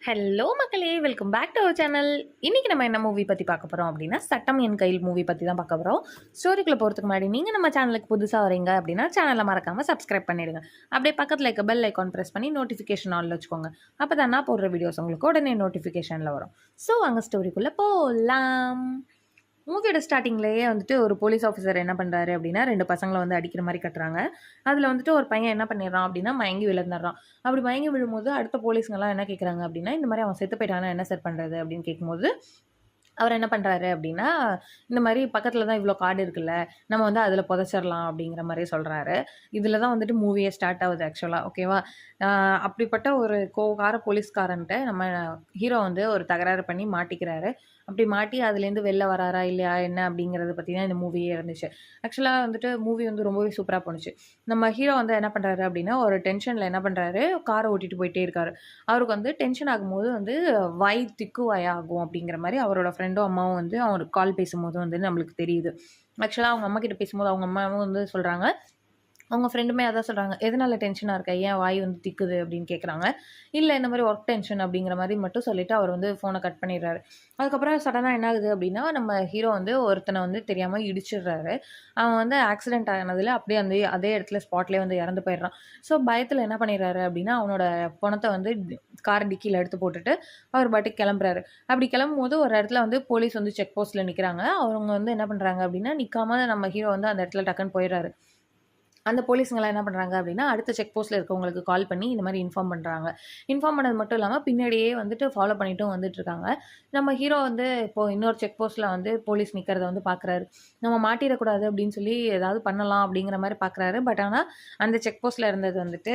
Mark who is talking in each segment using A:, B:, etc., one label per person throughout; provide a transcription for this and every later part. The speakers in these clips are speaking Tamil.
A: ஹலோ மக்களே, welcome back to our channel. இன்றைக்கி நம்ம என்ன மூவி பற்றி பார்க்க போகிறோம் அப்படின்னா, சட்டம் என் கையில் மூவி பற்றி தான் பார்க்க போகிறோம். ஸ்டோரிக்குள்ளே போகிறதுக்கு முன்னாடி நீங்கள் நம்ம சேனலுக்கு புதுசாக வரீங்க அப்படின்னா சேனலை மறக்காமல் சப்ஸ்கிரைப் பண்ணிடுங்க. அப்படியே பக்கத்தில் இருக்க பெல் ஐக்கான் ப்ரெஸ் பண்ணி நோட்டிஃபிகேஷன் ஆல் வச்சுக்கோங்க. அப்போ தான் நான் போடுற வீடியோஸ் உங்களுக்கு உடனே நோட்டிஃபிகேஷனில் வரும். ஸோ அங்கே ஸ்டோரிக்குள்ளே போகலாம். மூவியோட ஸ்டார்டிங்லேயே வந்துட்டு ஒரு போலீஸ் ஆஃபீஸர் என்ன பண்ணுறாரு அப்படின்னா, 2 பசங்களை வந்து அடிக்கிற மாதிரி கட்டுறாங்க. அதில் வந்துட்டு ஒரு பையன் என்ன பண்ணிடுறான் அப்படின்னா, மயங்கி விழுந்துடுறான். அப்படி மயங்கி விழும்போது அடுத்த போலீஸ்ங்கெல்லாம் என்ன கேட்குறாங்க அப்படின்னா, இந்த மாதிரி அவன் செத்து போயிட்டானா என்ன சார் பண்ணுறது அப்படின்னு கேட்கும்போது, அவர் என்ன பண்ணுறாரு அப்படின்னா, இந்த மாதிரி பக்கத்தில் தான் இவ்வளோ காடு இருக்குல்ல, நம்ம வந்து அதில் புதைச்சிடலாம் அப்படிங்கிற மாதிரி சொல்கிறாரு. இதில் தான் வந்துட்டு மூவியே ஸ்டார்ட் ஆகுது ஆக்சுவலாக, ஓகேவா? அப்படிப்பட்ட ஒரு கோவக்கார போலீஸ்காரன்ட்ட நம்ம ஹீரோ வந்து ஒரு தகராறு பண்ணி மாட்டிக்கிறாரு. அப்படி மாட்டி அதுலேருந்து வெளில வராரா இல்லையா என்ன அப்படிங்கிறத பற்றி தான் இந்த மூவியே இருந்துச்சு. ஆக்சுவலாக வந்துட்டு மூவி வந்து ரொம்பவே சூப்பராக போணுச்சு. நம்ம ஹீரோ வந்து என்ன பண்ணுறாரு அப்படின்னா, ஒரு டென்ஷனில் என்ன பண்ணுறாரு, காரை ஓட்டிகிட்டு போயிட்டே இருக்காரு. அவருக்கு வந்து டென்ஷன் ஆகும்போது வந்து வாய் திக்கு வாயாகும் அப்படிங்கிற மாதிரி அவரோட ஃப்ரெண்டும் அம்மாவும் வந்து அவருக்கு கால் பேசும்போது வந்து நம்மளுக்கு தெரியுது. ஆக்சுவலாக அவங்க அம்மா கிட்ட பேசும்போது அவங்க அம்மாவும் வந்து சொல்கிறாங்க, அவங்க ஃப்ரெண்டுமே அதான் சொல்கிறாங்க, எதனால டென்ஷனாக இருக்க, ஏன் வாய் வந்து திக்குது அப்படின்னு கேட்குறாங்க. இல்லை இந்த மாதிரி ஒர்க் டென்ஷன் அப்படிங்கிற மாதிரி மட்டும் சொல்லிவிட்டு அவர் வந்து ஃபோனை கட் பண்ணிடுறாரு. அதுக்கப்புறம் சடனாக என்ன ஆகுது அப்படின்னா, நம்ம ஹீரோ வந்து ஒருத்தனை வந்து தெரியாமல் இடிச்சிடுறாரு. அவன் வந்து ஆக்சிடென்ட் ஆனதில் அப்படியே அந்த அதே இடத்துல ஸ்பாட்லேயே வந்து இறந்து போயிடுறான். ஸோ பயத்தில் என்ன பண்ணிடுறாரு அப்படின்னா, அவனோட பணத்தை வந்து கார் டிக்கியில் எடுத்து போட்டுட்டு அவர் பாட்டுக்கு கிளம்புறாரு. அப்படி கிளம்பும்போது ஒரு இடத்துல வந்து போலீஸ் வந்து செக் போஸ்ட்டில் நிற்கிறாங்க. அவங்க வந்து என்ன பண்ணுறாங்க அப்படின்னா, நிற்காம நம்ம ஹீரோ வந்து அந்த இடத்துல டக்குன்னு போயிடுறாரு. அந்த போலீஸுங்கலாம் என்ன பண்ணுறாங்க அப்படின்னா, அடுத்த செக் போஸ்ட்டில் இருக்கவங்களுக்கு கால் பண்ணி இந்த மாதிரி இன்ஃபார்ம் பண்ணுறாங்க. இன்ஃபார்ம் பண்ணது மட்டும் இல்லாமல் பின்னாடியே வந்துட்டு ஃபாலோ பண்ணிட்டும் வந்துட்டுருக்காங்க. நம்ம ஹீரோ வந்து இப்போது இன்னொரு செக் போஸ்ட்டில் வந்து போலீஸ் நிற்கிறத வந்து பார்க்குறாரு. நம்ம மாட்டிடக்கூடாது அப்படின்னு சொல்லி ஏதாவது பண்ணலாம் அப்படிங்கிற மாதிரி பார்க்குறாரு. பட் ஆனால் அந்த செக் போஸ்ட்டில் இருந்தது வந்துட்டு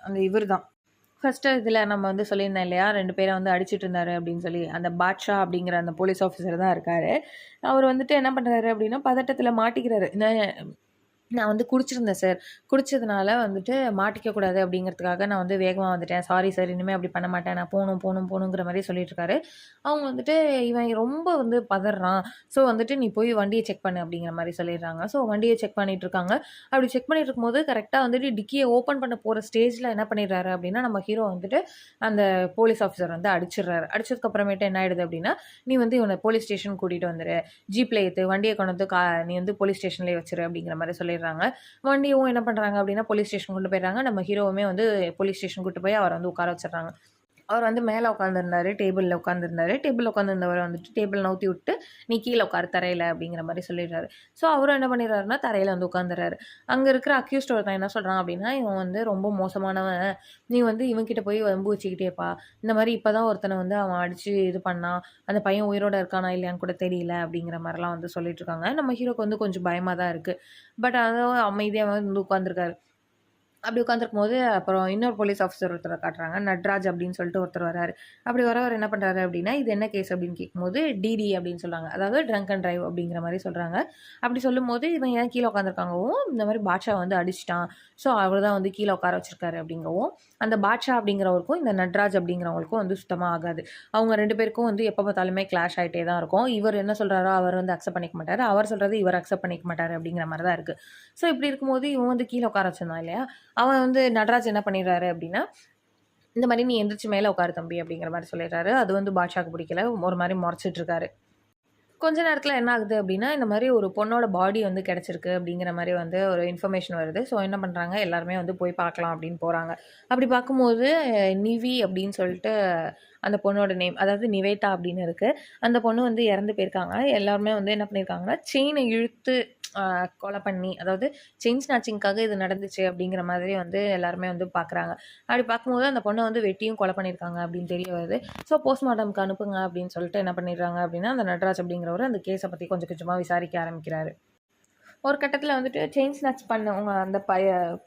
A: அந்த இவர் தான். ஃபர்ஸ்ட்டு இதில நம்ம வந்து சொல்லியிருந்தேன் இல்லையா, 2 பேரை வந்து அடிச்சிட்டு இருந்தாரு அப்படின்னு சொல்லி. அந்த பாட்ஷா அப்படிங்கிற அந்த போலீஸ் ஆஃபீஸர் தான் இருக்காரு. அவர் வந்துட்டு என்ன பண்ணுறாரு அப்படின்னா, பதட்டத்தில மாட்டிக்கிறாரு. நான் வந்து குடிச்சிருந்தேன் சார். குடிச்சதுனால வந்துட்டு மாட்டிக்கக்கூடாது அப்படிங்கிறதுக்காக நான் வந்து வேகமா வந்துட்டேன். சாரி சார், இனிமே அப்படி பண்ண மாட்டேன். நான் போணுங்கிற மாரி சொல்லிட்டுருக்காரு. அவங்க வந்துட்டு இவன் ரொம்ப வந்து பதர்றான். ஸோ வந்துட்டு நீ போய் வண்டிய செக் பண்ணு அப்படிங்கிற மாரி சொல்லிடுறாங்க. ஸோ வண்டிய செக் பண்ணிட்டுருக்காங்க. அப்படி செக் பண்ணிட்டு இருக்கும்போது கரெக்ட்டா வந்துட்டு டிக்கிய ஓப்பன் பண்ண போற ஸ்டேஜ்ல என்ன பண்ணிடுறாரு அப்படின்னா, நம்ம ஹீரோ வந்துட்டு அந்த போலீஸ் ஆஃபீசர் வந்து அடிச்சிடுறாரு. அடிச்சதுக்கு அப்புறமேட்டு என்ன ஆயிடுது அப்படின்னா, நீ வந்து இவன போலீஸ் ஸ்டேஷன் கூட்டிட்டு வந்துரு. ஜீப்ல ஏத்து, வண்டிய கொண்டு வந்து நீ வந்து போலீஸ் ஸ்டேஷன்லயே வச்சுரு அப்படிங்கிற மாரி சொல்லிடுறாங்க. வண்டியும் என்ன பண்றாங்க அப்படின்னா, போலீஸ் ஸ்டேஷன் கொண்டு போயிடுறாங்க. நம்ம ஹீரோவுமே வந்து போலீஸ் ஸ்டேஷன் கூட்டு போய் அவர வந்து உட்கார வச்சுடுறாங்க. அவர் வந்து மேல உட்காந்துருந்தாரு. டேபிள்ல உட்காந்துருந்தாரு. டேபிள்ல உட்காந்துருந்தவர வந்துட்டு டேபிள் நவுத்தி விட்டு, "நீ கீழ உட்காரு தரையில" அப்படிங்கிற மாரி சொல்லிடுறாரு. ஸோ அவரும் என்ன பண்ணிடுறாருன்னா, தரையில வந்து உட்காந்துர்றாரு. அங்க இருக்கிற அக்யூஸ்ட் ஒருத்தன் என்ன சொல்றான் அப்படின்னா, "இவன் வந்து ரொம்ப மோசமானவன். நீ வந்து இவன் கிட்ட போய் வம்பு வச்சுக்கிட்டே இருப்பா. இந்த மாரி இப்ப தான் ஒருத்தன வந்து அவன் அடிச்சு இது பண்ணான். அந்த பையன் உயிரோட இருக்கானா இல்லையான்னு கூட தெரியல" அப்படிங்கிற மாரிலாம் வந்து சொல்லிட்டு இருக்காங்க. நம்ம ஹீரோக்கு வந்து கொஞ்சம் பயமா தான் இருக்கு. பட் அதுவும் அமைதியா வந்து உட்காந்துருக்காரு. அப்படி உட்காந்துருக்கும்போது, அப்புறம் இன்னொரு போலீஸ் ஆஃபீசர் ஒருத்தர காட்டுறாங்க. நட்ராஜ் அப்படின்னு சொல்லிட்டு ஒருத்தர் வராரு. அப்படி வரவர் என்ன பண்றாரு அப்படின்னா, "இது என்ன கேஸ்?" அப்படின்னு கேட்கும்போது, டிடி அப்படின்னு சொல்றாங்க. அதாவது ட்ரங்க் அண்ட் டிரைவ் அப்படிங்கிற மாரி சொல்றாங்க. அப்படி சொல்லும்போது, இவன் ஏன் கீழ உட்காந்துருக்காங்கவும், இந்த மாரி பாட்ஷா வந்து அடிச்சுட்டான். ஸோ, அவர் தான் வந்து கீழ உட்கார வச்சிருக்காரு அப்படிங்கவும், அந்த பாட்ஷா அப்படிங்கிறவருக்கும், இந்த நட்ராஜ் அப்படிங்கிறவங்களுக்கும் வந்து சுத்தமா ஆகாது. அவங்க 2 பேருக்கும் வந்து எப்ப பார்த்தாலுமே கிளாஷ் ஆயிட்டே தான் இருக்கும். இவர் என்ன சொல்றாரோ, அவர் வந்து அக்செப்ட் பண்ணிக்க மாட்டாரு. அவர் சொல்றது இவர் அக்செப்ட் பண்ணிக்க மாட்டாரு அப்படிங்கிற மாரி தான் இருக்கு. ஸோ, இப்படி இருக்கும்போது இவன் வந்து கீழ உட்கார வச்சிருந்தான் இல்லையா? அவன் வந்து நடராஜ் என்ன பண்ணிடுறாரு அப்படின்னா, இந்த மாரி "நீ எந்திரிச்சு மேல உட்காரு தம்பி" அப்படிங்கிற மாரி சொல்லிடுறாரு. அது வந்து பாட்ஷாக்கு பிடிக்கல. ஒரு மாரி மொறச்சிட்டு இருக்காரு. கொஞ்ச நேரத்தில என்ன ஆகுது அப்படின்னா, இந்த மாரி ஒரு பொண்ணோட பாடி வந்து கிடைச்சிருக்கு அப்படிங்கிற மாரி வந்து ஒரு இன்ஃபர்மேஷன் வருது. ஸோ என்ன பண்றாங்க, எல்லாருமே வந்து போய் பார்க்கலாம் அப்படின்னு போறாங்க. அப்படி பார்க்கும்போது நிவி அப்படின்னு சொல்லிட்டு அந்த பொண்ணோட நேம், அதாவது நிவேதா அப்படின்னு இருக்கு. அந்த பொண்ணு வந்து இறந்து போயிருக்காங்க. எல்லாருமே வந்து என்ன பண்ணியிருக்காங்கன்னா, செயின இழுத்து கொலை பண்ணி, அதாவது செயின் ஸ்நாச்சிங்க்காக இது நடந்துச்சு அப்படிங்கிற மாதிரி வந்து எல்லாருமே வந்து பார்க்குறாங்க. அப்படி பார்க்கும்போது அந்த பொண்ண வந்து வெட்டியும் கொலை பண்ணியிருக்காங்க அப்படின்னு தெரிய வருது. ஸோ போஸ்ட்மார்ட்டம்க்கு அனுப்புங்க அப்படின்னு சொல்லிட்டு என்ன பண்ணிடுறாங்க அப்படின்னா, அந்த நட்ராஜ் அப்படிங்கிறவரு அந்த கேஸ பத்தி கொஞ்சம் கொஞ்சமா விசாரிக்க ஆரம்பிக்கிறாரு. ஒரு கட்டத்தில வந்துட்டு செயின் ஸ்நாட்ச் பண்ணவங்க அந்த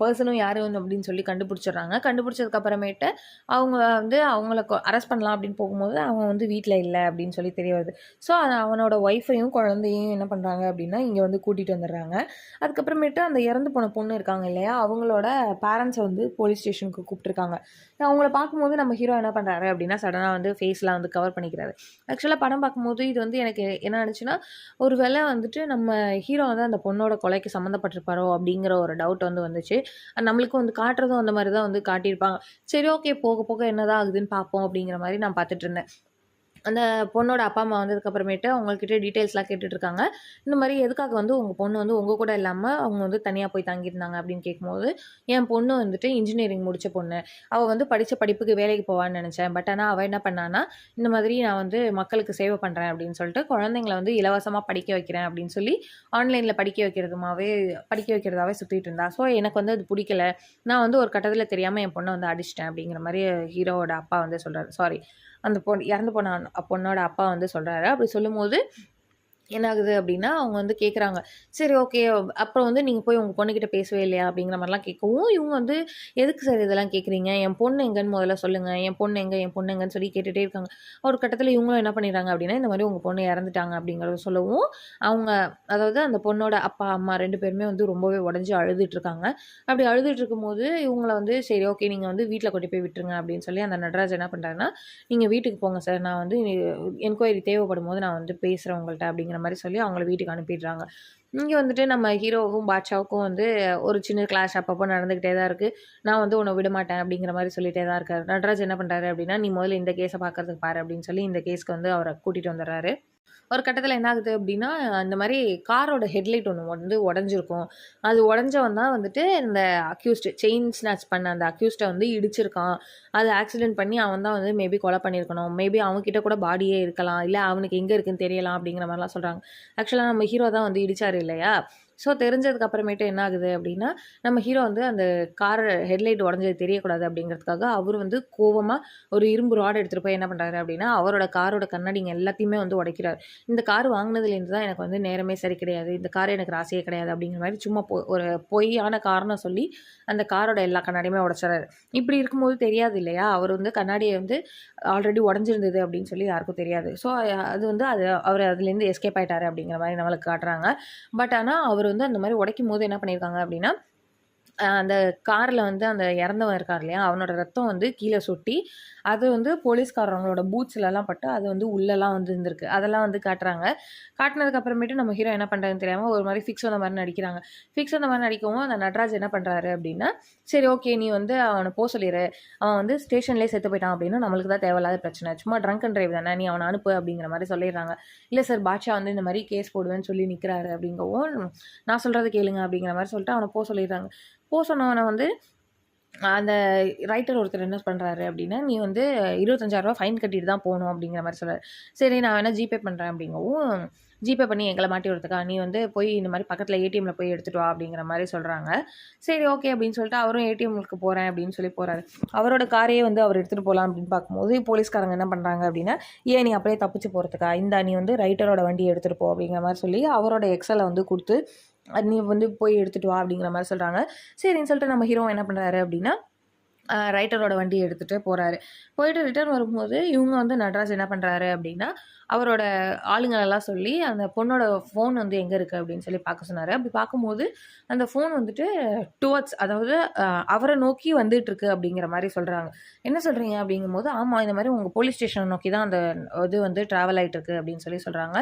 A: பெர்சனும் யாரு அப்படின்னு சொல்லி கண்டுபிடிச்சிடுறாங்க. கண்டுபிடிச்சதுக்கு அப்புறமேட்டு அவங்க வந்து அவங்கள அரெஸ்ட் பண்ணலாம் அப்படின்னு போகும்போது, அவன் வந்து வீட்ல இல்ல அப்படின்னு சொல்லி தெரிய வருது. ஸோ அவனோட ஒய்ஃபையும், குழந்தையும் என்ன பண்றாங்க அப்படின்னா, இங்க வந்து கூட்டிட்டு வந்துடுறாங்க. அதுக்கப்புறமேட்டு அந்த இறந்து போன பொண்ணு இருக்காங்க இல்லையா? அவங்களோட பேரண்ட்ஸ வந்து போலீஸ் ஸ்டேஷனுக்கு கூப்பிட்டுருக்காங்க. அவங்கள பார்க்கும்போது நம்ம ஹீரோ என்ன பண்றாரு அப்படின்னா, சடனா வந்து ஃபேஸ்லாம் வந்து கவர் பண்ணிக்கிறாரு. ஆக்சுவலா படம் பார்க்கும்போது இது வந்து எனக்கு என்ன ஆனுச்சுன்னா, ஒரு வேள வந்துட்டு நம்ம ஹீரோ வந்து அந்த பொண்ணோட பொண்ணோட கொலைக்கு சம்மந்தப்பட்டிருப்பாரோ அப்படிங்கிற ஒரு டவுட் வந்து வந்துச்சு. நம்மளுக்கும் வந்து காட்டுறதும் அந்த மாரி தான் வந்து காட்டியிருப்பாங்க. சரி ஓகே, போக போக என்னதான் ஆகுதுன்னு பார்ப்போம் அப்படிங்கிற மாரி நான் பார்த்துட்டுருந்தேன். அந்த பொண்ணோட அப்பா, அம்மா வந்ததுக்கப்புறமேட்டு அவங்ககிட்ட டீட்டெயில்ஸ்லாம் கேட்டுட்ருக்காங்க. இந்த மாரி எதுக்காக வந்து உங்க பொண்ணு வந்து உங்க கூட இல்லாம அவங்க வந்து தனியா போய் தங்கியிருந்தாங்க அப்படின்னு கேட்கும்போது, என் பொண்ணு வந்துட்டு இன்ஜினியரிங் முடிச்ச பொண்ணு. அவ வந்து படிச்ச படிப்புக்கு வேலைக்கு போவான்னு நெனச்சேன். பட் ஆனா அவ என்ன பண்ணான்னா, இந்த மாதிரி நான் வந்து மக்களுக்கு சேவை பண்றேன் அப்படின்னு சொல்லிட்டு குழந்தைங்கள வந்து இலவசமா படிக்க வைக்கிறேன் அப்படின்னு சொல்லி ஆன்லைன்ல படிக்க வைக்கிறதாவே சுத்திட்டு இருந்தா. ஸோ எனக்கு வந்து அது புடிக்கல. நான் வந்து ஒரு கட்டத்தில தெரியாம என் பொண்ண வந்து அடிச்சுட்டேன் அப்படிங்கிற மாரி ஹீரோவோட அப்பா வந்து சொல்றாரு. சாரி, அந்த இறந்து போன பொண்ணோட அப்பா வந்து சொல்றாரு. அப்படி சொல்லும்போது என்ன ஆகுது அப்படின்னா, அவங்க வந்து கேட்குறாங்க. சரி ஓகே. அப்புறம் வந்து நீங்க போய் உங்க பொண்ணுகிட்ட பேசவே இல்லையா? அப்படிங்கிற மாரிலாம் கேட்கவும், இவங்க வந்து எதுக்கு சார் இதெல்லாம் கேட்குறீங்க? என் பொண்ணு எங்கன்னு முதல்ல சொல்லுங்க. என் பொண்ணு எங்க? என் பொண்ணு எங்கன்னு சொல்லி கேட்டுட்டே இருக்காங்க. ஒரு கட்டத்தில இவங்களும் என்ன பண்ணிடுறாங்க அப்படின்னா, இந்த மாரி உங்க பொண்ணு இறந்துட்டாங்க அப்படிங்கிறத சொல்லவும், அவங்க அதாவது அந்த பொண்ணோட அப்பா, அம்மா 2 பேருமே வந்து ரொம்பவே உடைஞ்சு அழுதுட்டு இருக்காங்க. அப்படி அழுதுட்டு இருக்கும்போது, இவங்கள வந்து சரி ஓகே, நீங்க வந்து வீட்ல கொண்டு போய் விட்டுருங்க அப்படின்னு சொல்லி அந்த நடராஜ் என்ன பண்றாருன்னா, நீங்க வீட்டுக்கு போங்க சார். நான் வந்து என்கொயரி தேவைப்படும்போது நான் வந்து பேசுறேன் உங்கள்ட்ட அப்படிங்கிற மாரி சொல்லி அவங்கள வீட்டுக்கு அனுப்பிடுறாங்க. இங்க வந்துட்டு நம்ம ஹீரோவுக்கும், பாட்ஷாவுக்கும் வந்து ஒரு சின்ன கிளாஷ் அப்பப்போ நடந்துகிட்டே தான் இருக்கு. நான் வந்து உன்ன விடமாட்டேன் அப்படிங்கிற மாரி சொல்லிட்டே தான் இருக்காரு. நடராஜ் என்ன பண்றாரு அப்படின்னா, நீ முதல்ல இந்த கேஸ பார்க்கறதுக்கு பாரு அப்படின்னு சொல்லி இந்த கேஸ்க்கு வந்து அவர கூட்டிட்டு வந்துர்றாரு. ஒரு கட்டத்தில என்ன ஆகுது அப்டின்னா, இந்த மாரி காரோட ஹெட்லைட் ஒண்ணு வந்து உடைஞ்சிருக்கும். அது உடைஞ்சவன் தான் வந்துட்டு இந்த அக்யூஸ்ட் செயின் ஸ்நாட்ச் பண்ண அந்த அக்யூஸ்ட்ட வந்து இடிச்சிருக்கான். அது ஆக்சிடென்ட் பண்ணி அவன் தான் வந்து மேபி கொலை பண்ணியிருக்கணும். மேபி அவன்கிட்ட கூட பாடியே இருக்கலாம். இல்ல அவனுக்கு எங்க இருக்குன்னு தெரியலாம் அப்டிங்கிற மாரிலாம் சொல்றாங்க. ஆக்சுவலா நம்ம ஹீரோ தான் வந்து இடிச்சாரு இல்லையா? ஸோ தெரிஞ்சதுக்கு அப்புறமேட்டு என்ன ஆகுது அப்டின்னா, நம்ம ஹீரோ வந்து அந்த கார் ஹெட்லைட் உடைஞ்சது தெரியக்கூடாது அப்டிங்கிறதுக்காக அவரு வந்து கோவமா ஒரு இரும்பு ராட் எடுத்துட்டு போய் என்ன பண்றாரு அப்டின்னா, அவரோட காரோட கண்ணாடிங்க எல்லாத்தையுமே வந்து உடைக்கிறாரு. இந்த கார் வாங்குனதுலேருந்து தான் எனக்கு வந்து நேரமே சரி கிடையாது. இந்த கார் எனக்கு ராசியே கிடையாது அப்படிங்கிற மாரி சும்மா ஒரு பொய்யான காரணம் சொல்லி அந்த காரோட எல்லா கண்ணாடியுமே உடைச்சிறாரு. இப்படி இருக்கும்போது தெரியாது இல்லையா? அவர் வந்து கண்ணாடிய வந்து ஆல்ரெடி உடைஞ்சிருந்தது அப்படின்னு சொல்லி யாருக்கும் தெரியாது. ஸோ அது வந்து அவரு அதுலேருந்து எஸ்கேப் ஆயிட்டாரு அப்படிங்கிற மாரி நம்மளுக்கு காட்டுறாங்க. பட் ஆனா அவர் வந்து அந்த மாரி உடைக்கும்போது என்ன பண்ணியிருக்காங்க அப்படின்னா, அந்த கார்ல வந்து அந்த இறந்தவன் இருக்கான் இல்லையா? அவனோட ரத்தம் வந்து கீழ சொட்டி, அது வந்து போலீஸ்காரங்களோட பூட்ஸ்லலாம் பட்டு, அது வந்து உள்ளலாம் வந்து இருந்திருக்கு. அதெல்லாம் வந்து காட்டுறாங்க. காட்டுனதுக்கு அப்புறமேட்டு நம்ம ஹீரோ என்ன பண்றாருன்னு தெரியாம ஒரு மாரி ஃபிக்ஸ் வந்த மாரி நடிக்கிறாங்க. ஃபிக்ஸ் வந்த மாரி நடிக்கவும், அந்த நட்ராஜ் என்ன பண்றாரு அப்டின்னா, "சரி ஓகே, நீ வந்து அவன சொல்லிரு. அவன் வந்து ஸ்டேஷன்லேயே செத்து போயிட்டான் அப்டின்னா, நம்மளுக்கு தான் தேவையில்லாத பிரச்சனை. சும்மா ட்ரங்க் அண்ட் டிரைவ் தானே, நீ அவன அனுப்பு" அப்டிங்கிற மாரி சொல்லிடுறாங்க. "இல்ல சார், பாட்ஷா வந்து இந்த மாரி கேஸ் போடுவேன்னு சொல்லி நிக்கிறாரு" அப்டிங்கவும், "நான் சொல்றத கேளுங்க" அப்டிங்கிற மாரி சொல்லிட்டு அவன சொல்லிடுறாங்க. சொன்னவன வந்து அந்த ரைட்டர் ஒருத்தர் என்ன பண்றாரு அப்டின்னா, "நீ வந்து ரூ. 25,000 ஃபைன் கட்டிட்டு தான் போணும்" அப்டிங்கிற மாரி சொல்றாரு. சரி, நான் வேணா ஜிபே பண்றேன் அப்டிங்கவும், ஜிபே பண்ணி எங்கள மாட்டி விடுறதுக்கா, "நீ வந்து போய் இந்த மாரி பக்கத்துல ஏடிஎம்ல போய் எடுத்துட்டு வா" அப்டிங்கிற மாரி சொல்றாங்க. சரி ஓகே அப்டின்னு சொல்லிட்டு அவரும் ஏடிஎம்க்கு போறேன் அப்டின்னு சொல்லி போறாரு. அவரோட காரையே வந்து அவர் எடுத்துட்டு போலாம் அப்டின்னு பார்க்கும்போது, போலீஸ்காரங்க என்ன பண்றாங்க அப்டின்னா, "ஏன் நீ அப்படியே தப்பிச்சு போறதுக்கா? இந்தா நீ வந்து ரைட்டரோட வண்டிய எடுத்துட்டு போ" அப்டிங்கிற மாரி சொல்லி அவரோட எக்ஸல வந்து குடுத்து, "நீ வந்து போய் எடுத்துட்டு வா" அப்டிங்கிற மாரி சொல்றாங்க. சரின்னு சொல்லிட்டு நம்ம ஹீரோ என்ன பண்றாரு அப்டின்னா, ரைட்டரோட வண்டிய எடுத்துட்டு போறாரு. போயிட்டு ரிட்டர்ன் வரும்போது, இவுங்க வந்து நட்ராஜ் என்ன பண்றாரு அப்டின்னா, அவரோட ஆளுங்களெல்லாம் சொல்லி, அந்த பொண்ணோட ஃபோன் வந்து எங்க இருக்கு அப்டின்னு சொல்லி பார்க்க சொன்னாரு. அப்டி பார்க்கும்போது, அந்த ஃபோன் வந்துட்டு அதாவது அவர நோக்கி வந்துட்டுருக்கு அப்டிங்கிற மாரி சொல்றாங்க. என்ன சொல்றீங்க அப்டிங்கும்போது, ஆமா இந்த மாரி உங்க போலீஸ் ஸ்டேஷன நோக்கி தான் அந்த இது வந்து ட்ராவல் ஆயிட்டுருக்கு அப்டின்னு சொல்லி சொல்றாங்க.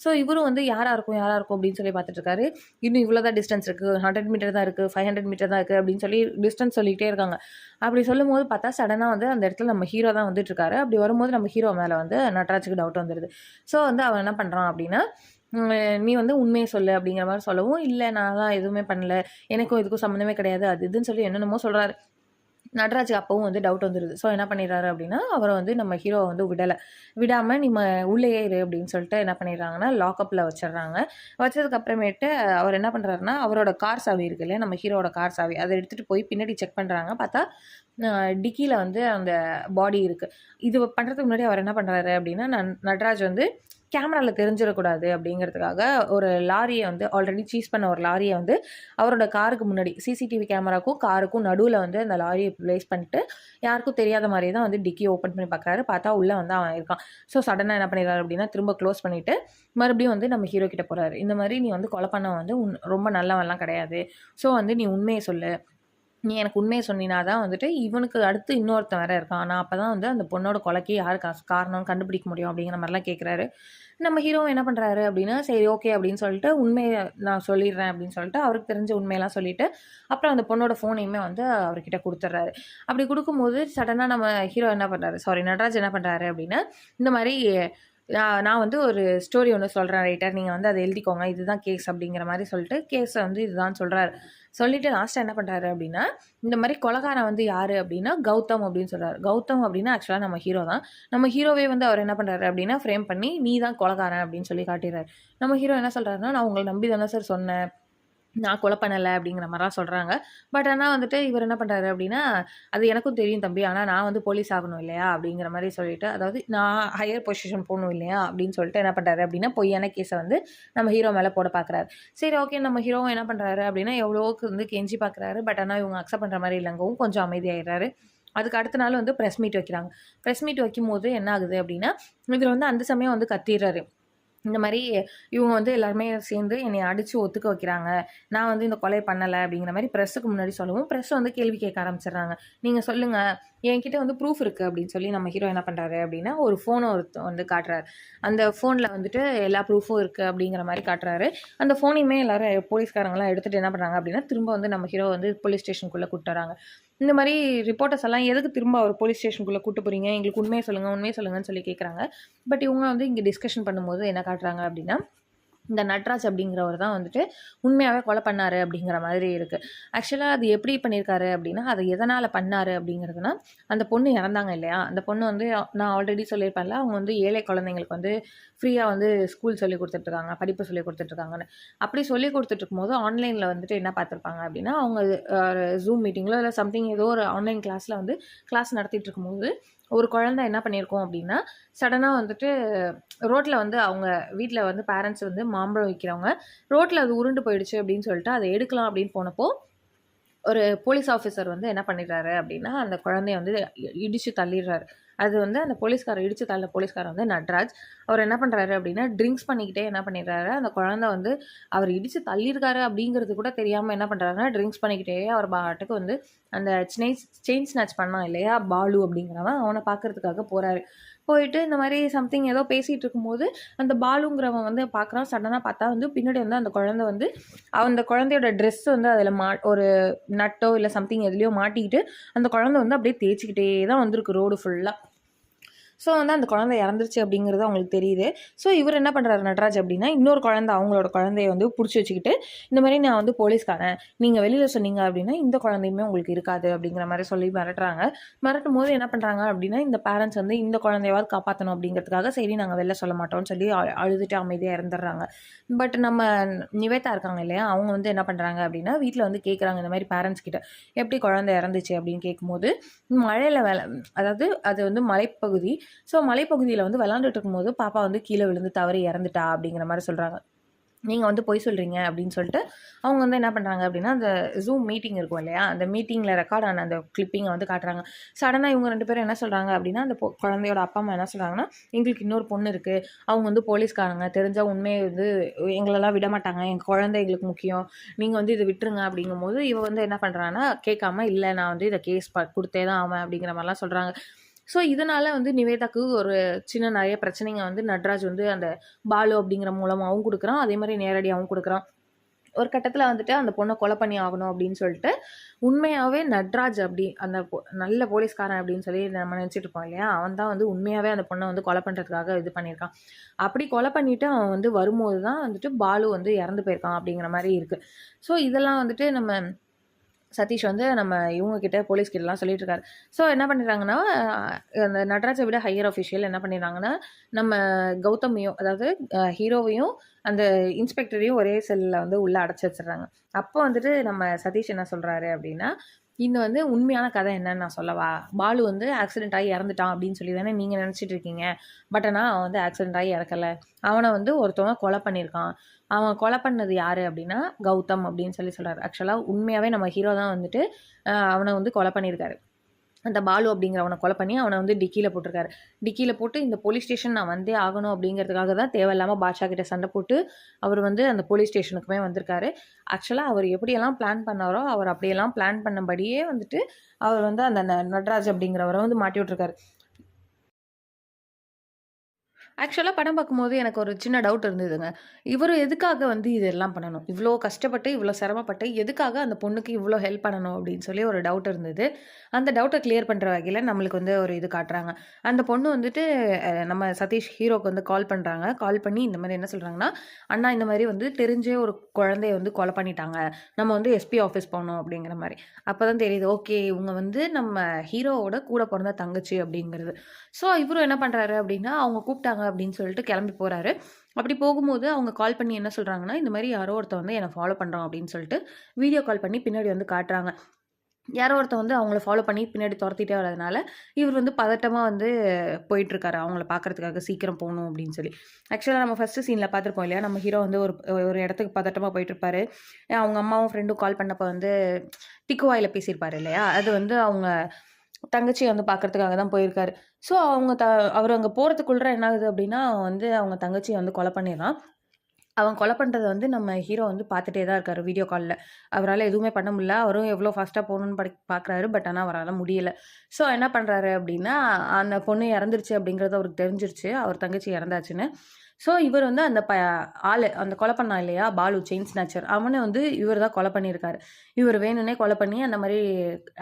A: ஸோ இவரும் வந்து யாரா இருக்கும், யாரா இருக்கும் அப்டின்னு சொல்லி பார்த்துட்டுருக்காரு. இன்னும் இவ்ளோ தான் டிஸ்டன்ஸ் இருக்கு. 100 மீட்டர் தான் இருக்கு. 500 மீட்டர் தான் இருக்கு அப்டின்னு சொல்லி டிஸ்டன்ஸ் சொல்லிக்கிட்டே இருக்காங்க. அப்படி சொல்லும்போது பார்த்தா, சடனா வந்து அந்த இடத்துல நம்ம ஹீரோ தான் வந்துட்டுருக்காரு. அப்படி வரும்போது நம்ம ஹீரோ மேல வந்து நட்ராஜுக்கு டவுட் வந்துருது. ஸோ வந்து அவன் என்ன பண்றான் அப்படின்னா, ம் "நீ வந்து உண்மைய சொல்லு" அப்படிங்கிற மாரி சொல்லவும், "இல்ல நான்லாம் எதுவுமே பண்ணல. எனக்கும் இதுக்கும் சம்மந்தமே கிடையாது." அது இதுன்னு சொல்லி என்னென்னமோ சொல்றாரு. நடராஜுக்கு அப்பவும் வந்து டவுட் வந்துருது. ஸோ என்ன பண்ணிடுறாரு அப்படின்னா, அவர வந்து நம்ம ஹீரோவ வந்து விடாம "நீ உள்ளேயே இரு" அப்படின்னு சொல்லிட்டு என்ன பண்ணிடுறாங்கன்னா, லாக்கப்ல வச்சுடுறாங்க. வச்சதுக்கு அப்புறமேட்டு அவர் என்ன பண்றாருன்னா, அவரோட கார் சாவி இருக்கு இல்லையா? நம்ம ஹீரோவோட கார் சாவி. அத எடுத்துட்டு போய் பின்னாடி செக் பண்றாங்க. பார்த்தா டிக்கில வந்து அந்த பாடி இருக்கு. இது பண்றதுக்கு முன்னாடி அவர் என்ன பண்றாரு அப்படின்னா, நட்ராஜ் வந்து கேமரால தெரிஞ்சிடக்கூடாது அப்படிங்கிறதுக்காக ஒரு லாரிய வந்து ஆல்ரெடி சீஸ் பண்ண ஒரு லாரிய வந்து அவரோட காருக்கு முன்னாடி சிசிடிவி கேமராக்கும் காருக்கும் நடுவுல வந்து அந்த லாரிய பிளேஸ் பண்ணிட்டு யாருக்கும் தெரியாத மாரியே தான் வந்து டிக்கி ஓப்பன் பண்ணி பார்க்குறாரு. பார்த்தா உள்ள வந்து அவன் இருக்கான். ஸோ சடனா என்ன பண்ணிடுறாரு அப்படின்னா, திரும்ப க்ளோஸ் பண்ணிட்டு மறுபடியும் வந்து நம்ம ஹீரோ கிட்ட போறாரு. இந்த மாரி "நீ வந்து கொலை பண்ணவன் வந்து ரொம்ப நல்லவன்லாம் கிடையாது. ஸோ வந்து நீ உண்மைய சொல்லு" நீ எனக்கு உண்மைய சொன்னீனா தான் வந்துட்டு இவனுக்கு அடுத்து இன்னொருத்தன் வேற இருக்கான். நான் அப்பதான் வந்து அந்த பொண்ணோட கொலைக்கு யாரு காரணம்னு கண்டுபிடிக்க முடியும் அப்படிங்கிற மாரிலாம் கேட்குறாரு. நம்ம ஹீரோவும் என்ன பண்றாரு அப்படின்னா, சரி ஓகே அப்படின்னு சொல்லிட்டு உண்மைய நான் சொல்லிடுறேன் அப்படின்னு சொல்லிட்டு, அவருக்கு தெரிஞ்ச உண்மையெல்லாம் சொல்லிட்டு, அப்புறம் அந்த பொண்ணோட ஃபோனையுமே வந்து அவர்கிட்ட குடுத்துடுறாரு. அப்படி குடுக்கும்போது சடனா நம்ம ஹீரோ என்ன பண்றாரு, சாரி நடராஜ் என்ன பண்றாரு அப்படின்னா, இந்த மாரி நான் வந்து ஒரு ஸ்டோரி ஒண்ணு சொல்றேன் ரைட்டர். நீங்க வந்து அத எழுதிக்கோங்க. இதுதான் கேஸ் அப்படிங்கிற மாரி சொல்லிட்டு, கேஸ வந்து இதுதான் சொல்றாரு. சொல்லிட்டு லாஸ்ட்டா என்ன பண்றாரு அப்படின்னா, இந்த மாரி கொலைகாரன் வந்து யாரு அப்படின்னா, கௌதம் அப்படின்னு சொல்றாரு. கௌதம் அப்படின்னா ஆக்சுவலா நம்ம ஹீரோ தான். நம்ம ஹீரோவே வந்து அவர் என்ன பண்றாரு அப்படின்னா, ஃப்ரேம் பண்ணி நீ தான் கொலைகாரன் அப்படின்னு சொல்லி காட்டிர்றாரு. நம்ம ஹீரோ என்ன சொல்றாருன்னா, நான் உங்கள நம்பி தானே சார் சொன்னேன். நான் கொலை பண்ணல அப்படிங்கிற மாரிலாம் சொல்றாங்க. பட் ஆனா வந்துட்டு இவர் என்ன பண்றாரு அப்படின்னா, அது எனக்கும் தெரியும் தம்பி. ஆனா நான் வந்து போலீஸ் ஆகணும் இல்லையா? அப்படிங்கிற மாரி சொல்லிட்டு, அதாவது நான் ஹையர் பொசிஷன் போணும் இல்லையா? அப்படின்னு சொல்லிட்டு என்ன பண்றாரு அப்படின்னா, பொய்யான கேஸ வந்து நம்ம ஹீரோ மேல போட பார்க்குறாரு. சரி ஓகே நம்ம ஹீரோவும் என்ன பண்றாரு அப்படின்னா, எவ்வளவோக்கு வந்து கெஞ்சி பார்க்குறாரு. பட் ஆனா இவங்க அக்செப்ட் பண்ற மாரி இல்லங்கவும் கொஞ்சம் அமைதியாயிடுறாரு. அதுக்கு அடுத்த நாள் வந்து பிரஸ் மீட் வைக்கிறாங்க. பிரஸ் மீட் வைக்கும்போது என்ன ஆகுது அப்படின்னா, இவரு வந்து அந்த சமயம் வந்து கத்திர்றாரு. இந்த மாரி இவங்க வந்து எல்லாருமே சேர்ந்து என்னைய அடிச்சு ஒத்துக்க வைக்கிறாங்க. நான் வந்து இந்த கொலைய பண்ணல அப்படிங்கிற மாரி பிரஸ்ஸுக்கு முன்னாடி சொல்லவும், பிரஸ் வந்து கேள்வி கேட்க ஆரம்பிச்சுடுறாங்க. நீங்க சொல்லுங்க, என்கிட்ட வந்து ப்ரூஃப் இருக்கு அப்படின்னு சொல்லி நம்ம ஹீரோ என்ன பண்றாரு அப்படின்னா, ஒரு ஃபோன வந்து காட்டுறாரு. அந்த ஃபோன்ல வந்துட்டு எல்லா ப்ரூஃபும் இருக்கு அப்படிங்கிற மாரி காட்டுறாரு. அந்த ஃபோனையுமே எல்லாரும் போலீஸ்காரங்கலாம் எடுத்துட்டு என்ன பண்றாங்க அப்படின்னா, திரும்ப வந்து நம்ம ஹீரோ வந்து போலீஸ் ஸ்டேஷனுக்குள்ள கூட்டு வராங்க. இந்த மாரி ரிப்போர்ட்டர்ஸ் எல்லாம் எதுக்கு திரும்ப அவர் போலீஸ் ஸ்டேஷனுக்குள்ள கூட்டு போறீங்க? எங்களுக்கு உண்மைய சொல்லுங்க, உண்மைய சொல்லுங்கன்னு சொல்லி கேட்குறாங்க. பட் இவங்க வந்து இங்க டிஸ்கஷன் பண்ணும்போது என்ன காட்டுறாங்க அப்படின்னா, இந்த நட்ராஜ் அப்படிங்கிறவர் தான் வந்துட்டு உண்மையாவே கொலை பண்ணாரு அப்படிங்கிற மாதிரி இருக்கு. ஆக்சுவலா அது எப்படி பண்ணியிருக்காரு அப்படின்னா, அது எதனால பண்ணாரு அப்படிங்கிறதுனா, அந்த பொண்ணு இறந்தாங்க இல்லையா? அந்த பொண்ணு வந்து நான் ஆல்ரெடி சொல்லியிருப்பேன்ல, அவங்க வந்து ஏழை குழந்தைங்களுக்கு வந்து ஃப்ரீயா வந்து ஸ்கூல் சொல்லிக் குடுத்துட்டுருக்காங்க, படிப்பு சொல்லிக் குடுத்துட்டுருக்காங்கன்னு. அப்படி சொல்லிக் குடுத்துட்டுருக்கும்போது, ஆன்லைன்ல வந்துட்டு என்ன பார்த்துருப்பாங்க அப்படின்னா, அவங்க Zoom மீட்டிங்லோ இல்ல சம்திங் ஏதோ ஒரு ஆன்லைன் கிளாஸ்ல வந்து கிளாஸ் நடத்திட்டு இருக்கும்போது, ஒரு குழந்தை என்ன பண்ணியிருக்கும் அப்படின்னா, சடனா வந்துட்டு ரோட்ல வந்து அவங்க வீட்ல வந்து பேரண்ட்ஸ் வந்து மாம்பழம் விக்கிறவங்க, ரோட்ல அது உருண்டு போயிடுச்சு அப்படின்னு சொல்லிட்டு, அத எடுக்கலாம் அப்படின்னு போனப்போ, ஒரு போலீஸ் ஆஃபீசர் வந்து என்ன பண்ணிடுறாரு அப்படின்னா, அந்த குழந்தைய வந்து இடிச்சு தள்ளிடுறாரு. அது வந்து அந்த போலீஸ்காரர் இடிச்சு தள்ளின போலீஸ்காரர் வந்து நட்ராஜ். அவர் என்ன பண்றாரு அப்படின்னா, ட்ரிங்க்ஸ் பண்ணிக்கிட்டே என்ன பண்ணிடுறாரு, அந்த குழந்தை வந்து அவர் இடிச்சு தள்ளியிருக்காரு அப்படிங்கிறது கூட தெரியாம என்ன பண்றாருன்னா, ட்ரிங்க்ஸ் பண்ணிக்கிட்டே அவர் பாட்டுக்கு வந்து அந்த செயின் ஸ்நாட்ச் பண்ணான் இல்லையா? பாலு அப்படிங்கிறவன் அவன பார்க்கறதுக்காக போறாரு. போயிட்டு இந்த மாரி சம்திங் ஏதோ பேசிட்டு இருக்கும்போது, அந்த பாலுங்கிறவன் வந்து பார்க்குறான். சடனா பார்த்தா வந்து பின்னாடி வந்து அந்த குழந்தை வந்து அந்த குழந்தையோட ட்ரெஸ் வந்து அதில ஒரு நட்டோ இல்ல சம்திங் எதுலயோ மாட்டிக்கிட்டு, அந்த குழந்தை வந்து அப்படியே தேய்ச்சுக்கிட்டே தான் வந்திருக்கு ரோடு ஃபுல்லா. ஸோ வந்து அந்த குழந்தை இறந்துருச்சு அப்படிங்கிறது அவங்களுக்கு தெரியுது. ஸோ இவர் என்ன பண்ணுறாரு நட்ராஜ் அப்படின்னா, இன்னொரு குழந்தை அவங்களோட குழந்தைய வந்து புடிச்சு வச்சுக்கிட்டு, இந்த மாரி நான் வந்து போலீஸ்காரன். நீங்க வெளியில சொன்னீங்க அப்படின்னா, இந்த குழந்தையுமே உங்களுக்கு இருக்காது அப்படிங்கிற மாரி சொல்லி மிரட்டுறாங்க. மிரட்டும்போது என்ன பண்றாங்க அப்படின்னா, இந்த பேரண்ட்ஸ் வந்து இந்த குழந்தையாவது காப்பாத்தணும் அப்படிங்கிறதுக்காக, சரி நாங்க வெளில சொல்ல மாட்டோம்னு சொல்லி அழுதுட்டு அமைதியா இருந்துடுறாங்க. பட் நம்ம நிவேதா இருக்காங்க இல்லையா? அவங்க வந்து என்ன பண்றாங்க அப்படின்னா, வீட்ல வந்து கேட்குறாங்க இந்த மாரி பேரண்ட்ஸ் கிட்ட. எப்படி குழந்தை இறந்துச்சு அப்படின்னு கேட்கும்போது, மழையில அதாவது அது வந்து மலைப்பகுதி. ஸோ மலைப்பகுதியில வந்து விளையாண்டுட்டு இருக்கும்போது, பாப்பா வந்து கீழ விழுந்து தவறி இறந்துட்டா அப்படிங்கிற மாரி சொல்றாங்க. நீங்க வந்து பொய் சொல்றீங்க அப்படின்னு சொல்லிட்டு, அவங்க வந்து என்ன பண்றாங்க அப்படின்னா, அந்த Zoom மீட்டிங் இருக்கும் இல்லையா? அந்த மீட்டிங்ல ரெக்கார்ட் ஆன அந்த கிளிப்பிங்க வந்து காட்டுறாங்க. சடனா இவங்க 2 பேரும் என்ன சொல்றாங்க அப்படின்னா, அந்த குழந்தையோட அப்பா, அம்மா என்ன சொல்றாங்கன்னா, "எங்களுக்கு இன்னொரு பொண்ணு இருக்கு. அவங்க வந்து போலீஸ்காரங்க. தெரிஞ்சா உண்மைய வந்து எங்களலாம் விடமாட்டாங்க. எங்க குழந்தை எங்களுக்கு முக்கியம். நீங்க வந்து இத விட்டுருங்க." அப்படிங்கும்போது, இவ வந்து என்ன பண்றான்னா, கேட்காம, "இல்ல நான் வந்து இத கேஸ் குடுத்தே தான் ஆவேன்." அப்படிங்கிற மாரிலாம் சொல்றாங்க. ஸோ, இதனால வந்து நிவேதாக்கு ஒரு சின்ன நெறைய பிரச்சனைங்க வந்து நட்ராஜ் வந்து அந்த பாலு அப்படிங்கிற மூலமாவும் குடுக்குறான். அதே மாரி நேரடியாவும் குடுக்குறான். ஒரு கட்டத்தில வந்துட்டு அந்த பொண்ண கொலை பண்ணி ஆகணும் அப்படின்னு சொல்லிட்டு, உண்மையாவே நட்ராஜ் அப்படி அந்த நல்ல போலீஸ்காரன் அப்படின்னு சொல்லி நம்ம நெனச்சுட்டு இருப்போம் இல்லையா? அவன் தான் வந்து உண்மையாவே அந்த பொண்ண வந்து கொலை பண்றதுக்காக இது பண்ணியிருக்கான். அப்படி கொலை பண்ணிட்டு அவன் வந்து வரும்போது தான் வந்துட்டு பாலு வந்து இறந்து போயிருக்கான் அப்படிங்கிற மாரி இருக்கு. ஸோ, இதெல்லாம் வந்துட்டு நம்ம சதீஷ் வந்து நம்ம இவங்க கிட்ட போலீஸ் கிட்டலாம் சொல்லிட்டு இருக்காரு. ஸோ என்ன பண்ணிடுறாங்கன்னா, அந்த நடராஜ விட ஹையர் ஆஃபிஷியல் என்ன பண்ணிடுறாங்கன்னா, நம்ம கௌதமையும் அதாவது ஹீரோவையும், அந்த இன்ஸ்பெக்டரையும் ஒரே செல்ல வந்து உள்ள அடைச்சு வச்சுடுறாங்க. அப்போ வந்துட்டு நம்ம சதீஷ் என்ன சொல்றாரு அப்படின்னா, "இந்த வந்து உண்மையான கதை என்னன்னு நான் சொல்லவா? பாலு வந்து ஆக்சிடென்ட் ஆகி இறந்துட்டான் அப்படின்னு சொல்லி தானே நீங்க நினைச்சிட்டு இருக்கீங்க. பட் ஆனா அவன் வந்து ஆக்சிடென்ட் ஆகி இறக்கல. அவன வந்து ஒருத்தவன் கொலை பண்ணியிருக்கான். அவன் கொலை பண்ணது யாரு அப்படின்னா, கௌதம் அப்படின்னு சொல்லி சொல்றாரு. ஆக்சுவலா உண்மையாவே நம்ம ஹீரோ தான் வந்துட்டு அவன வந்து கொலை பண்ணியிருக்காரு. அந்த பாலு அப்படிங்கிறவனை கொலை பண்ணி அவனை வந்து டிக்கியில் போட்டிருக்காரு. டிக்கியில் போட்டு இந்த போலீஸ் ஸ்டேஷன் நான் வந்தே ஆகணும் அப்படிங்கிறதுக்காக தான் தேவையில்லாமல் பாட்ஷா கிட்ட சண்டை போட்டு அவர் வந்து அந்த போலீஸ் ஸ்டேஷனுக்குமே வந்திருக்காரு. ஆக்சுவலாக அவர் எப்படியெல்லாம் பிளான் பண்ணாரோ அவர் அப்படியெல்லாம் பிளான் பண்ணபடியே வந்துட்டு அவர் வந்து அந்த நட்ராஜ் அப்படிங்கிறவரை வந்து மாட்டி விட்டுருக்காரு. ஆக்சுவலாக படம் பார்க்கும்போது எனக்கு ஒரு சின்ன டவுட் இருந்ததுங்க. இவரு எதுக்காக வந்து இதெல்லாம் பண்ணணும்? இவ்ளோ கஷ்டப்பட்டு, இவ்ளோ சிரமப்பட்டு எதுக்காக அந்த பொண்ணுக்கு இவ்ளோ ஹெல்ப் பண்ணணும் அப்படின்னு சொல்லி ஒரு டவுட் இருந்தது. அந்த டவுட்ட கிளியர் பண்ற வகையில நம்மளுக்கு வந்து ஒரு இது காட்டுறாங்க. அந்த பொண்ணு வந்துட்டு நம்ம சதீஷ் ஹீரோக்கு வந்து கால் பண்றாங்க. கால் பண்ணி இந்த மாரி என்ன சொல்றாங்கன்னா, "அண்ணா இந்த மாரி வந்து தெரிஞ்சே ஒரு குழந்தைய வந்து கொலை பண்ணிட்டாங்க. நம்ம வந்து எஸ்பி ஆஃபீஸ் போணும்." அப்படிங்கிற மாரி. அப்பதான் தெரியுது, ஓகே இவங்க வந்து நம்ம ஹீரோவோட கூட பொறந்த தங்கச்சி அப்படிங்கிறது. ஸோ இவரும் என்ன பண்றாரு அப்படின்னா, அவங்க கூப்பிட்டாங்க அப்படின்னு சொல்லிட்டு கிளம்பி போறாரு. அப்படி போகும்போது அவங்க கால் பண்ணி என்ன சொல்றாங்கன்னா, இந்த மாரி யாரோ ஒருத்தன் வந்து என்ன ஃபாலோ பண்றான் அப்படின்னு சொல்லிட்டு வீடியோ கால் பண்ணி பின்னாடி வந்து காட்டுறாங்க. யாரோ ஒருத்தன் வந்து அவங்கள ஃபாலோ பண்ணி பின்னாடி தொரத்திட்டே வரதுனால, இவர் வந்து பதட்டமா வந்து போயிட்டுருக்காரு. அவங்கள பார்க்கறதுக்காக சீக்கிரம் போணும் அப்படின்னு சொல்லி. ஆக்சுவலா நம்ம ஃபர்ஸ்ட் சீன்ல பார்த்துருப்போம் இல்லையா? நம்ம ஹீரோ வந்து ஒரு ஒரு இடத்துக்கு பதட்டமா போயிட்டுருப்பாரு. அவங்க அம்மாவும் ஃப்ரெண்டும் கால் பண்ணப்ப வந்து திக்கு வாயில பேசியிருப்பாரு இல்லையா? அது வந்து அவங்க தங்கச்சிய வந்து பார்க்கறதுக்காக தான் போயிருக்காரு. ஸோ அவங்க அவரு அங்க போறதுக்குள்ள என்ன ஆகுது அப்டின்னா, வந்து அவங்க தங்கச்சிய வந்து கொலை பண்ணிர்றான். அவன் கொலை பண்றத வந்து நம்ம ஹீரோ வந்து பார்த்துட்டே தான் இருக்காரு வீடியோ கால்ல. அவரால எதுவுமே பண்ண முடியல. அவரும் எவ்வளோ ஃபாஸ்ட்டா போணும்னு பார்க்குறாரு. பட் ஆனா அவரால முடியல. ஸோ என்ன பண்றாரு அப்டின்னா, அந்த பொண்ணு இறந்துருச்சு அப்டிங்கிறது அவருக்கு தெரிஞ்சிருச்சு. அவர் தங்கச்சி இறந்தாச்சுன்னு. ஸோ இவர் வந்து அந்த அந்த கொலை பண்ணான் இல்லையா? Balu chain snatcher. அவன வந்து இவர் தான் கொலை பண்ணியிருக்காரு. இவர் வேணும்னே கொலை பண்ணி அந்த மாரி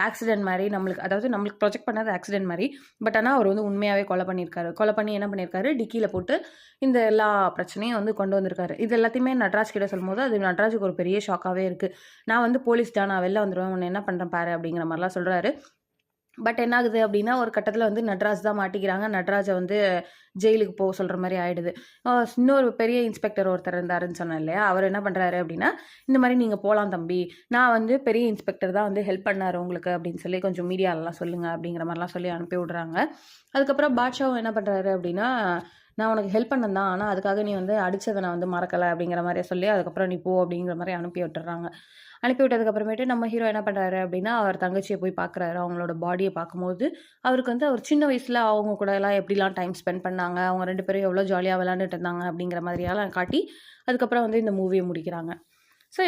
A: ஆக்சிடென்ட் மாரி நம்மளுக்கு ப்ரொஜெக்ட் பண்ணது ஆக்சிடென்ட் மாரி. பட் ஆனா அவர் வந்து உண்மையாவே கொலை பண்ணியிருக்காரு. கொலை பண்ணி என்ன பண்ணியிருக்காரு, டிக்கில போட்டு இந்த எல்லா பிரச்சனையும் வந்து கொண்டு வந்திருக்காரு. இது எல்லாத்தையுமே நட்ராஜ் கிட்ட சொல்லும்போது, அது நட்ராஜுக்கு ஒரு பெரிய ஷாக்காவே இருக்கு. நான் வந்து போலீஸ்டா நான் வெளில வந்துருவேன். உன்ன என்ன பண்றேன் பாரு அப்படிங்கிற மாரிலாம் சொல்றாரு. பட் என்ன ஆகுது அப்டின்னா, ஒரு கட்டத்தில வந்து நட்ராஜ் தான் மாட்டிக்கிறாங்க. நட்ராஜ வந்து ஜெயிலுக்கு போ சொல்ற மாரி ஆயிடுது. இன்னொரு பெரிய இன்ஸ்பெக்டர் ஒருத்தர் இருந்தாருன்னு சொன்னேன் இல்லையா? அவரு என்ன பண்றாரு அப்டின்னா, இந்த மாரி நீங்க போலாம் தம்பி. நான் வந்து பெரிய இன்ஸ்பெக்டர் தான் வந்து ஹெல்ப் பண்ணாரு உங்களுக்கு அப்டின்னு சொல்லி கொஞ்சம் மீடியாலலாம் சொல்லுங்க அப்டிங்கிற மாரிலாம் சொல்லி அனுப்பி விடுறாங்க. அதுக்கப்புறம் பாட்ஷாவும் என்ன பண்றாரு அப்டின்னா, நான் உனக்கு ஹெல்ப் பண்ணேன் தான். ஆனா அதுக்காக நீ வந்து அடிச்சத நான் வந்து மறக்கல அப்டிங்கிற மாரி சொல்லி, அதுக்கப்புறம் நீ போ அப்டிங்கிற மாரி அனுப்பி விட்டுர்றாங்க. அனுப்பி விட்டதுக்கு அப்புறமேட்டு நம்ம ஹீரோ என்ன பண்றாரு அப்டின்னா, அவர் தங்கச்சிய போய் பார்க்குறாரு. அவங்களோட பாடிய பார்க்கும்போது, அவருக்கு வந்து அவர் சின்ன வயசுல அவங்க கூடலாம் எப்படிலாம் டைம் ஸ்பெண்ட் பண்ணாங்க, அவங்க 2 பேரும் எவ்வளோ ஜாலியா விளையாண்டுட்டு இருந்தாங்க அப்படிங்கிற மாதிரியெல்லாம் காட்டி, அதுக்கப்புறம் வந்து இந்த மூவிய முடிக்கிறாங்க. ஸோ